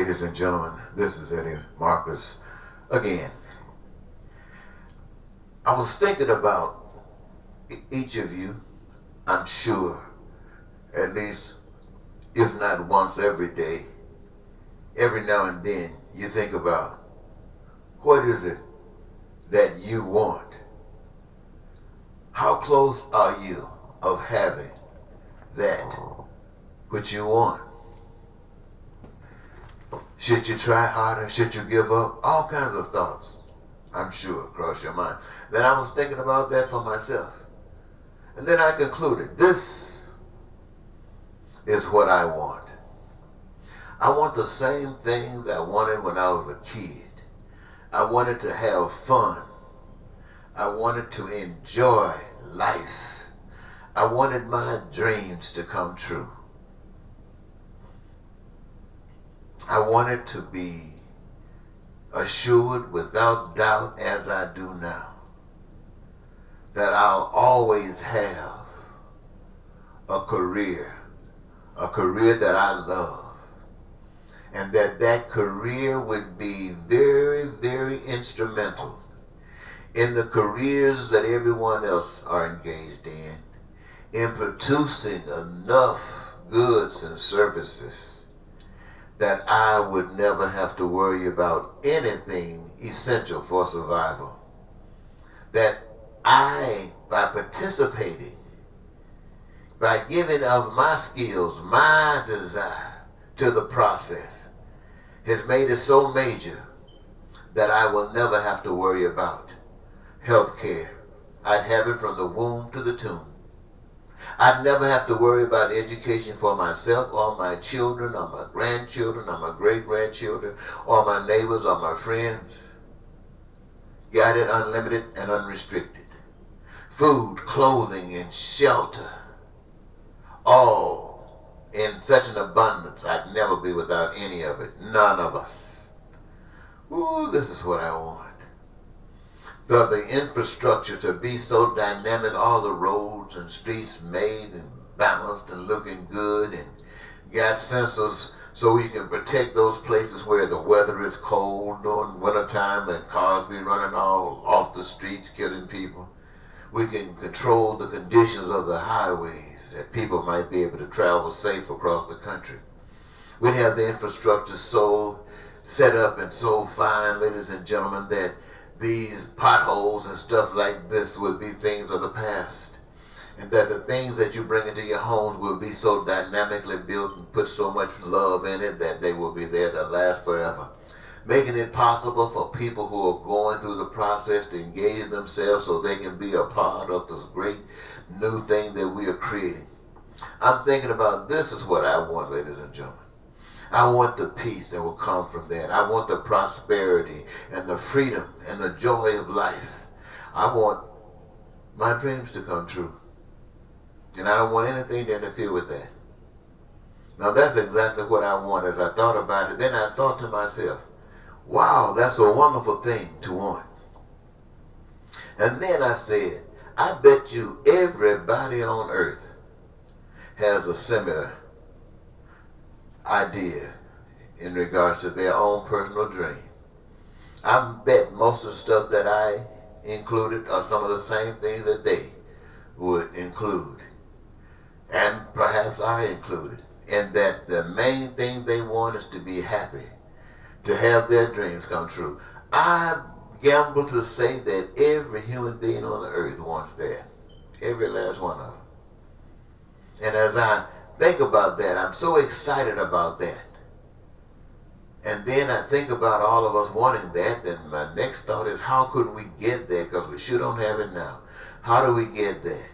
Ladies and gentlemen, this is Eddie Marcus again. I was thinking about each of you, I'm sure, at least if not once every day, every now and then you think about what is it that you want? How close are you of having that which you want? Should you try harder? Should you give up? All kinds of thoughts, I'm sure, cross your mind. Then I was thinking about that for myself. And then I concluded, this is what I want. I want the same things I wanted when I was a kid. I wanted to have fun. I wanted to enjoy life. I wanted my dreams to come true. I wanted to be assured without doubt, as I do now, that I'll always have a career that I love, and that career would be very, very instrumental in the careers that everyone else are engaged in producing enough goods and services that I would never have to worry about anything essential for survival. That I, by participating, by giving of my skills, my desire to the process, has made it so major that I will never have to worry about health care. I'd have it from the womb to the tomb. I'd never have to worry about education for myself or my children or my grandchildren or my great-grandchildren or my neighbors or my friends. Got it unlimited and unrestricted. Food, clothing, and shelter. All in such an abundance I'd never be without any of it. None of us. Ooh, this is what I want. For the infrastructure to be so dynamic, all the roads and streets made and balanced and looking good, and got sensors so you can protect those places where the weather is cold during wintertime and cars be running all off the streets killing people. We can control the conditions of the highways that people might be able to travel safe across the country. We'd have the infrastructure so set up and so fine, ladies and gentlemen, that these potholes and stuff like this would be things of the past. And that the things that you bring into your homes will be so dynamically built and put so much love in it that they will be there to last forever. Making it possible for people who are going through the process to engage themselves so they can be a part of this great new thing that we are creating. I'm thinking about this is what I want, ladies and gentlemen. I want the peace that will come from that. I want the prosperity and the freedom and the joy of life. I want my dreams to come true. And I don't want anything to interfere with that. Now that's exactly what I want. As I thought about it, then I thought to myself, wow, that's a wonderful thing to want. And then I said, I bet you everybody on earth has a similar idea in regards to their own personal dream. I bet most of the stuff that I included are some of the same things that they would include, and perhaps I included, and that the main thing they want is to be happy, to have their dreams come true. I gamble to say that every human being on the earth wants that, every last one of them. And as I think about that, I'm so excited about that. And then I think about all of us wanting that, and my next thought is, how could we get there? Because we sure don't have it now. How do we get there?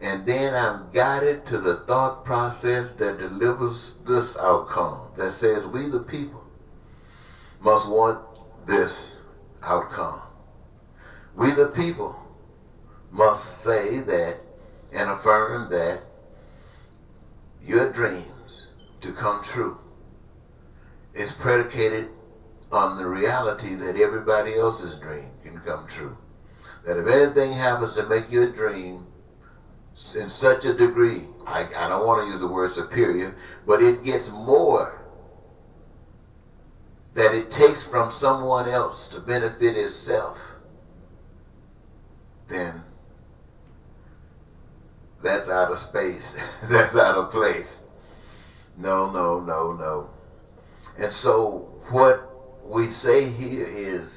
And then I'm guided to the thought process that delivers this outcome, that says we the people must want this outcome. We the people must say that and affirm that your dreams to come true is predicated on the reality that everybody else's dream can come true. That if anything happens to make your dream in such a degree, I don't want to use the word superior, but it gets more that it takes from someone else to benefit itself, then that's out of space. That's out of place. No, no, no, no. And so what we say here is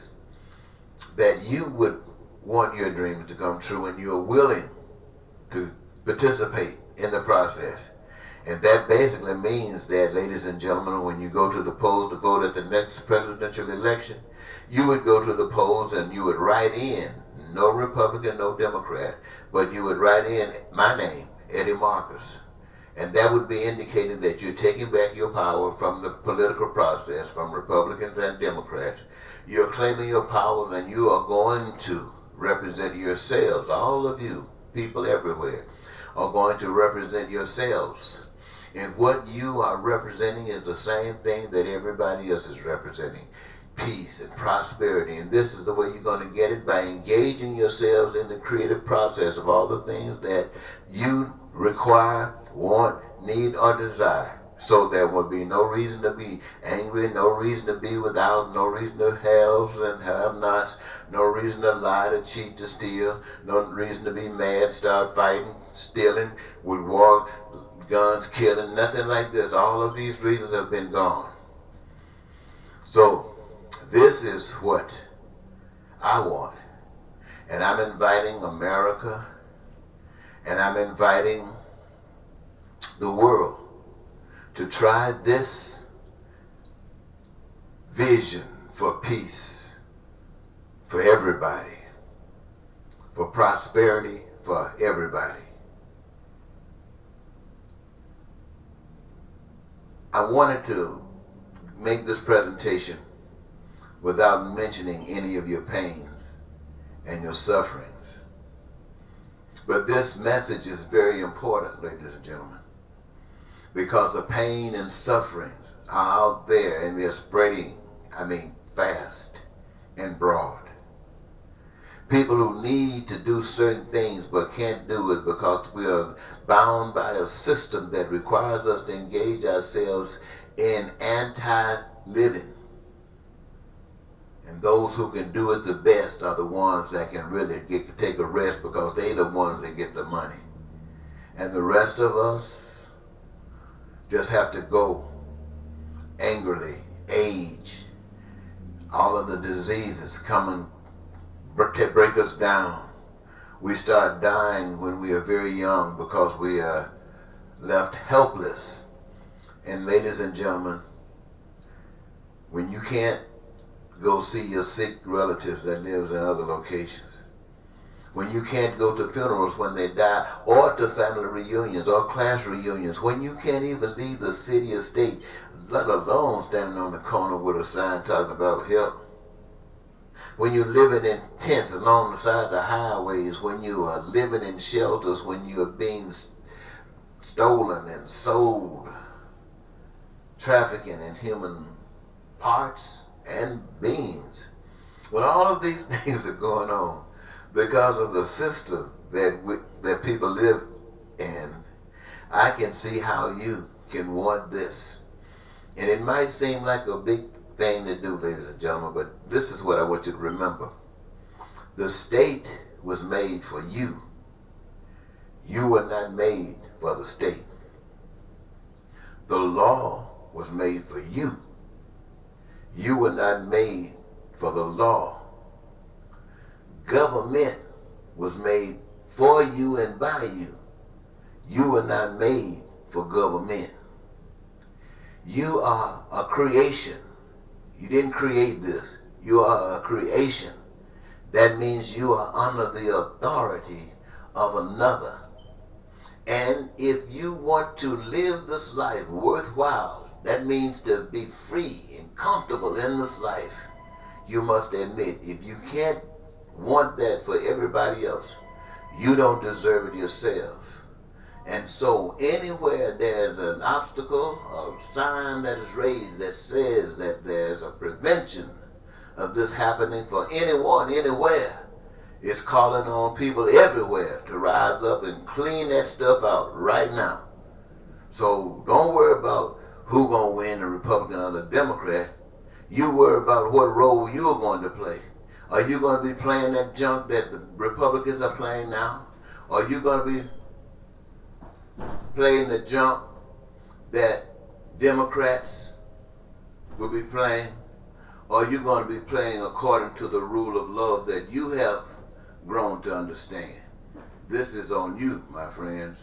that you would want your dreams to come true and you're willing to participate in the process. And that basically means that, ladies and gentlemen, when you go to the polls to vote at the next presidential election, you would go to the polls and you would write in, no Republican, no Democrat, but you would write in my name, Eddie Marcus. And that would be indicating that you're taking back your power from the political process, from Republicans and Democrats. You're claiming your powers and you are going to represent yourselves. All of you, people everywhere, are going to represent yourselves. And what you are representing is the same thing that everybody else is representing. Peace and prosperity. And this is the way you're going to get it, by engaging yourselves in the creative process of all the things that you require, want, need, or desire. So there will be no reason to be angry, no reason to be without, no reason to have and have nots, no reason to lie, to cheat, to steal, no reason to be mad, start fighting, stealing, with war, guns, killing, nothing like this. All of these reasons have been gone. So this is what I want. And I'm inviting America, and I'm inviting the world to try this vision for peace, for everybody, for prosperity, for everybody. I wanted to make this presentation without mentioning any of your pains and your sufferings. But this message is very important, ladies and gentlemen, because the pain and sufferings are out there and they're spreading, fast and broad. People who need to do certain things but can't do it because we are bound by a system that requires us to engage ourselves in anti-living. And those who can do it the best are the ones that can really take a rest, because they're the ones that get the money. And the rest of us just have to go angrily, age, all of the diseases come and break us down. We start dying when we are very young because we are left helpless. And ladies and gentlemen, when you can't go see your sick relatives that lives in other locations, when you can't go to funerals when they die, or to family reunions or class reunions, when you can't even leave the city or state, let alone standing on the corner with a sign talking about help, when you're living in tents along the side of the highways, when you are living in shelters, when you are being stolen and sold, trafficking in human parts and beings, when all of these things are going on because of the system that people live in, I can see how you can want this. And it might seem like a big thing to do, ladies and gentlemen, but this is what I want you to remember. The state was made for you. You were not made for the state. The law was made for you. You were not made for the law. Government was made for you and by you. You were not made for government. You are a creation. You didn't create this. You are a creation. That means you are under the authority of another. And if you want to live this life worthwhile, that means to be free and comfortable in this life, you must admit, if you can't want that for everybody else, you don't deserve it yourself. And so anywhere there's an obstacle or sign that is raised that says that there's a prevention of this happening for anyone, anywhere, it's calling on people everywhere to rise up and clean that stuff out right now. So don't worry about who's going to win, the Republican or the Democrat. You worry about what role you're going to play. Are you going to be playing that junk that the Republicans are playing now? Are you going to be playing the junk that Democrats will be playing? Or are you going to be playing according to the rule of love that you have grown to understand? This is on you, my friends.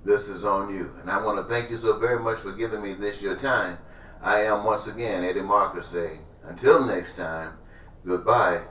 This is on you. And I want to thank you so very much for giving me this your time. I am once again Eddie Marcus saying, until next time, goodbye.